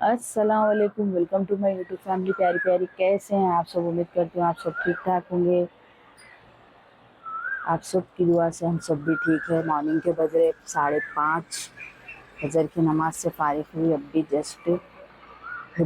अस्सलाम वालेकुम। Welcome to my YouTube family. प्यारी प्यारी, कैसे हैं आप सब? उम्मीद करती हूँ आप सब ठीक ठाक होंगे। आप सब की दुआ से हम सब भी ठीक है। मॉर्निंग के बज रहे 5:30। फजर की नमाज से फारिग हुई अब भी जस्ट।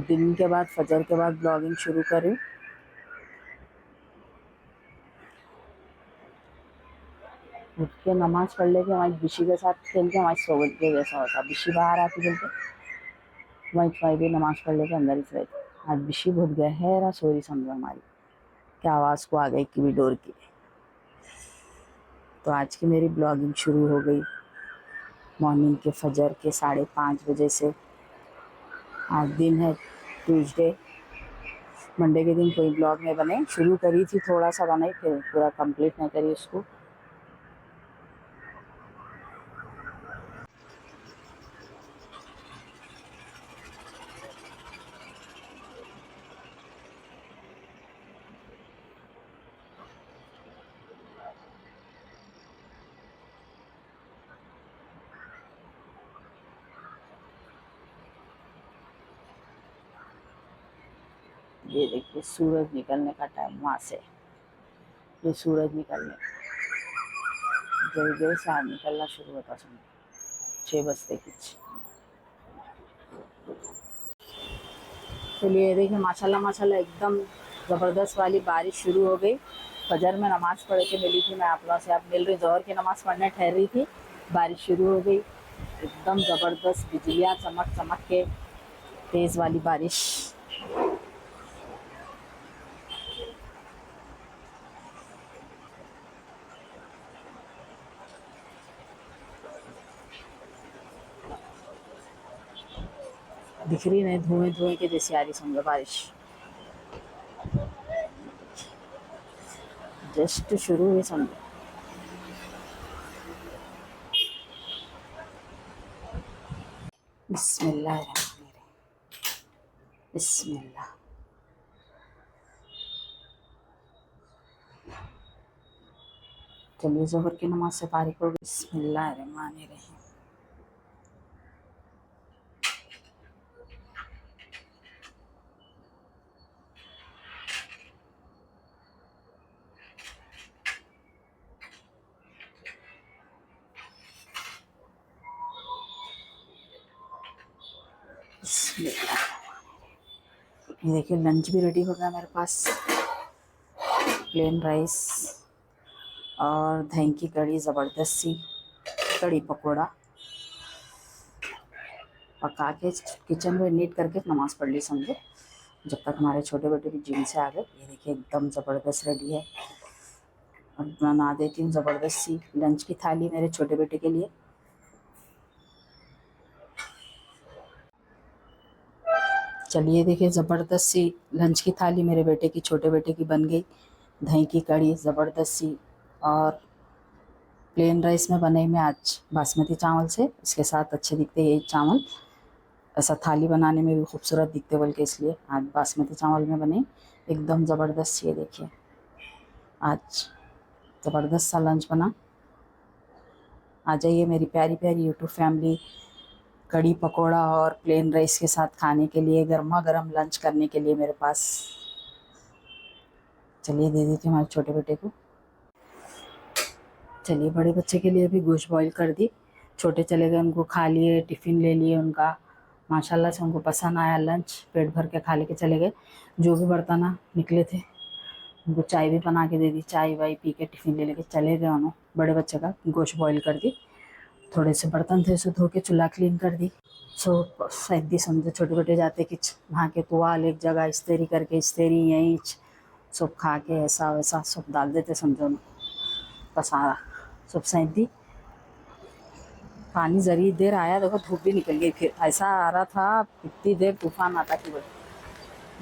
दिन के बाद फजर के बाद ब्लॉगिंग शुरू करी। उठ के नमाज पढ़ लेके हमारी बिशी के साथ खेल के हमारी सोबत के जैसा होता। बिशी बाहर आती बोलते वहीं भी नमाज पढ़ लेके अंदर ही सोए थे। आज बिशी बहुत गहरा सोरी समझो हमारी, क्या आवाज़ को आ गई कि भी डोर की। तो आज की मेरी ब्लॉगिंग शुरू हो गई मॉर्निंग के फजर के 5:30 बजे से। आज दिन है ट्यूसडे। मंडे के दिन कोई ब्लॉग नहीं बने। शुरू करी थी, थोड़ा सा बनाई, फिर पूरा कंप्लीट नहीं करी उसको। ये देखिए सूरज निकलने का टाइम वहाँ से। ये सूरज निकलने जल्दी से आज निकलना शुरू होता समझो 6 बजते कुछ। चलिए देखिए माशाल्लाह माशाल्लाह एकदम ज़बरदस्त वाली बारिश शुरू हो गई। फजर में नमाज़ पढ़ के मिली थी मैं आप लोगों से, अब मिल रही। ज़ोहर की नमाज़ पढ़ने ठहर रही थी, बारिश शुरू हो गई। एकदम ज़बरदस्त बिजलियाँ चमक चमक के, तेज़ वाली बारिश। दिख रही नहीं, धुएं धुएं के जैसी आ रही समझो बारिश। जस्ट शुरू हुई समझो। बिस्मिल्लाह बिस्मिल्लाह। चलिए ज़ोहर की नमाज से फारिग हो गई। बिस्मिल्लाह रहमान रहीम। बिस्मिल्लाह। ये देखिए लंच भी रेडी हो गया मेरे पास। प्लेन राइस और दही की कड़ी, ज़बरदस्त सी कड़ी पकौड़ा पका के किचन में नीट करके नमाज़ पढ़ ली समझो, जब तक हमारे छोटे बेटे भी जिम से आ गए। ये देखिए एकदम ज़बरदस्त रेडी है। और बना देती हूँ ज़बरदस्त सी लंच की थाली मेरे छोटे बेटे के लिए। चलिए देखिए ज़बरदस्त सी लंच की थाली मेरे बेटे की, छोटे बेटे की बन गई। दही की कड़ी ज़बरदस्त सी, और प्लेन राइस में बनाई मैं आज बासमती चावल से। इसके साथ अच्छे दिखते हैं ये चावल, ऐसा थाली बनाने में भी खूबसूरत दिखते बल्कि, इसलिए आज बासमती चावल में बने। एकदम ज़बरदस्त। ये देखिए आज ज़बरदस्त सा लंच बना। आ जाइए मेरी प्यारी प्यारी यूट्यूब फैमिली, कड़ी पकोड़ा और प्लेन राइस के साथ खाने के लिए, गर्मा गर्म लंच करने के लिए मेरे पास। चलिए दे देती हूँ हमारे छोटे बेटे को। चलिए बड़े बच्चे के लिए भी गोश्त बॉईल कर दी। छोटे चले गए, उनको खा लिए, टिफ़िन ले लिए उनका। माशाल्लाह से उनको पसंद आया लंच, पेट भर के खा लेके चले गए। जो भी बर्तन निकले थे उनको चाय भी बना के दे दी। चाय वाय पी के टिफ़िन ले लेके चले गए उन्होंने। बड़े बच्चे का गोश्त बॉईल कर दी। थोड़े से बर्तन थे उसे धो के चूल्हा क्लीन कर दी। सो सैदी समझो छोटे छोटे जाते कि वहाँ के तुआल एक जगह इस्तेरी करके, इस्तेरी यहीं सब खा के ऐसा वैसा सब डाल देते समझो ना, पसारा सब सैंत दी। पानी जरी देर आया, देखो धूप भी निकल गई। फिर ऐसा आ रहा था इतनी देर तूफान आता कि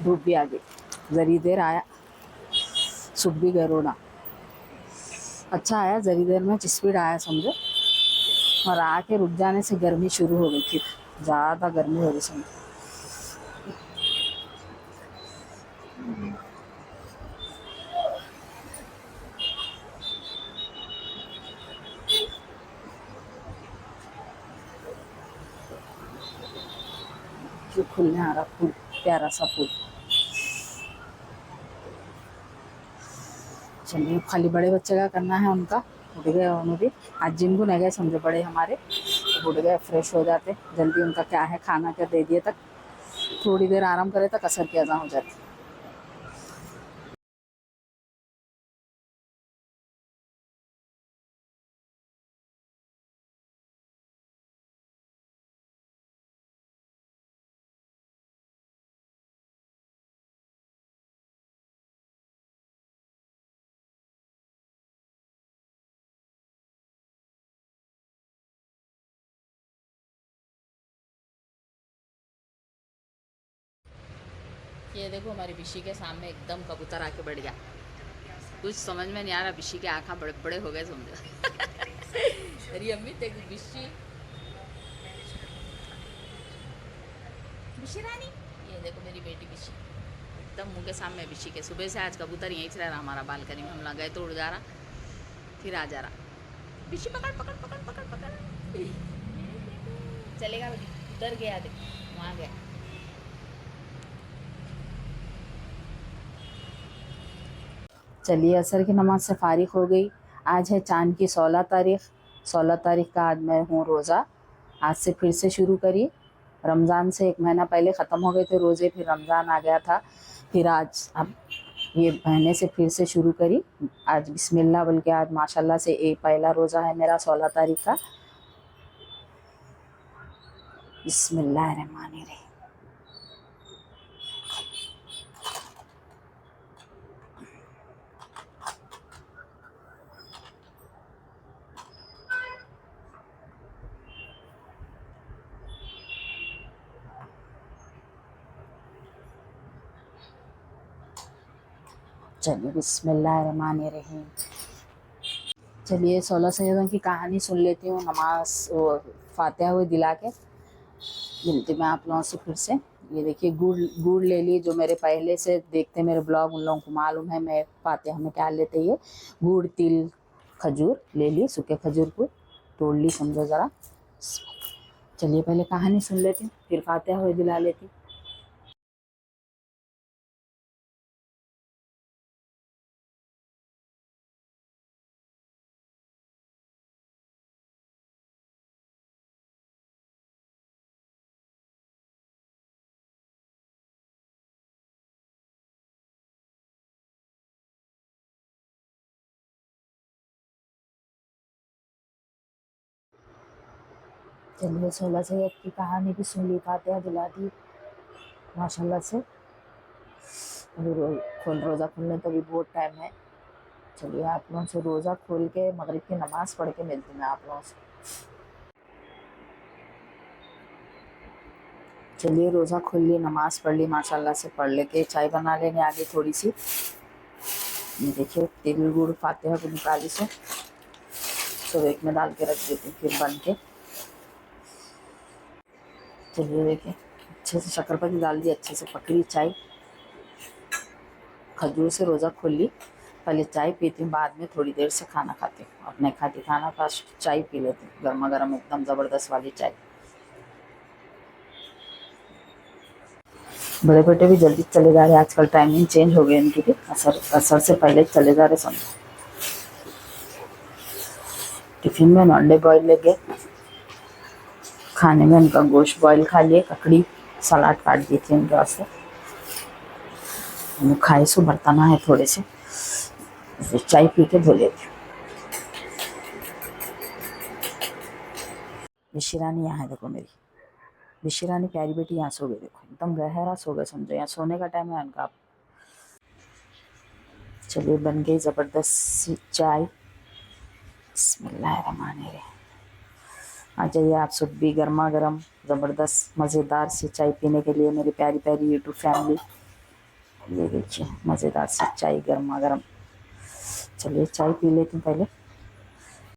धूप भी आ गई। जरी देर आया, सूख भी गए रोना। अच्छा आया, जरी देर में स्पीड आया समझो। और आके रुक जाने से गर्मी शुरू हो गई, फिर ज़्यादा गर्मी हो गई समझो। देखिए खुलने आ रहा फूल, प्यारा सा फूल। चलिए खाली बड़े बच्चे का करना है, उनका उठ गए उन्होंने भी। आज जिम को नहीं गए समझे बड़े हमारे, तो उठ गए फ्रेश हो जाते जल्दी। उनका क्या है खाना क्या दे दिए तक थोड़ी देर आराम करे तक असर की अज़ा हो जाती। ये देखो हमारी बिशी के सामने एकदम कबूतर आके बैठ गया। कुछ समझ में नहीं आ रहा, बिशी के आँखा बड़े बड़े हो गए समझो। अरे अम्मी देखो बिशी, बिशी रानी, ये देखो मेरी बेटी बिशी एकदम मुंह के सामने। बिशी के सुबह से आज कबूतर यहीं से रह रहा हमारा बालकनी में। हम लोग गए तो उड़ जा रहा, फिर आ जा रहा। बिशी पकड़ पकड़ पकड़ पकड़ पकड़, चलेगा बेटी, उधर गया देखो, वहाँ गया। चलिए असर की नमाज से फारिग हो गई। आज है चाँद की 16 तारीख़। 16 तारीख़ का आज मैं हूँ रोज़ा। आज से फिर से शुरू करिए। रमज़ान से 1 महीना पहले ख़त्म हो गए थे रोज़े, फिर रमज़ान आ गया था, फिर आज अब ये महीने से फिर से शुरू करी। आज बिस्मिल्लाह बोल के आज माशाल्लाह से पहला रोज़ा है मेरा 16 तारीख़ का। बिस्मिल्लाहिर्रहमानिर्रहीम। चलिए बिस्मिल्लाहिर्रहमानिर्रहीम। चलिए 16 सैयदों की कहानी सुन लेती हूँ नमाज वो फातिहा हुई दिला के। मिलती मैं आप लोगों से फिर से। ये देखिए गुड़ गुड़ ले ली, जो मेरे पहले से देखते मेरे ब्लॉग उन लोगों को मालूम है मैं फातिहा में क्या लेते। ये गुड़ तिल खजूर ले ली, सूखे खजूर को तोड़ ली समझो ज़रा। चलिए पहले कहानी सुन लेती हूँ, फिर फातिहा हुई दिला लेती। चलिए 16 सैयद की कहानी भी सुन ली, फातिहा दिला दी माशाल्लाह से। अभी रोज़ा खोलने तो भी बहुत टाइम है। चलिए आप लोगों से रोज़ा खोल के मगरिब की नमाज़ पढ़ के मिलती मैं आप लोगों से। चलिए रोज़ा खोल ली, नमाज़ पढ़ ली माशाल्लाह से। पढ़ लेके चाय बना लेने आगे थोड़ी सी। ये देखिए तिल गुड़ फातिहा को निकाली से तो एक में डाल के रख देती फिर बन के। चलिए देखिए अच्छे से शक्करपत्ती डाल दी, अच्छे से पकड़ी चाय। खजूर से रोज़ा खोल ली। पहले चाय पीती हूँ, बाद में थोड़ी देर से खाना खाती हूँ। अपने खाती खाना फास्ट चाय पी लेती हूँ, गर्मा गर्म एकदम ज़बरदस्त वाली चाय। बड़े बेटे भी जल्दी चले जा रहे, आजकल टाइमिंग चेंज हो गई इनकी भी। असर से पहले चले जा रहे समझो। टिफिन में अंडे बॉयल ले गए, खाने में उनका गोश्त बॉयल खा लिए, ककड़ी सलाद काट दी थी उनके वास्ते। खाए सो बर्तना है थोड़े से, चाय पी के धो लेती। बिशिरानी यहाँ है देखो मेरी बिशिरानी प्यारी बेटी, यहाँ सो गई देखो, एकदम गहरा सो गए समझो। यहाँ सोने का टाइम है उनका। चलिए बन गई ज़बरदस्त सी चाय। बिस्मिल्लाहिर्रहमानिर्रहीम। आ जाइए आप सब भी गर्मा गर्म ज़बरदस्त मज़ेदार सी चाय पीने के लिए मेरी प्यारी प्यारी यूट्यूब फैमिली। ये देखिए मज़ेदार सी चाय गर्मा गर्म। चलिए चाय पी लेती हूँ पहले।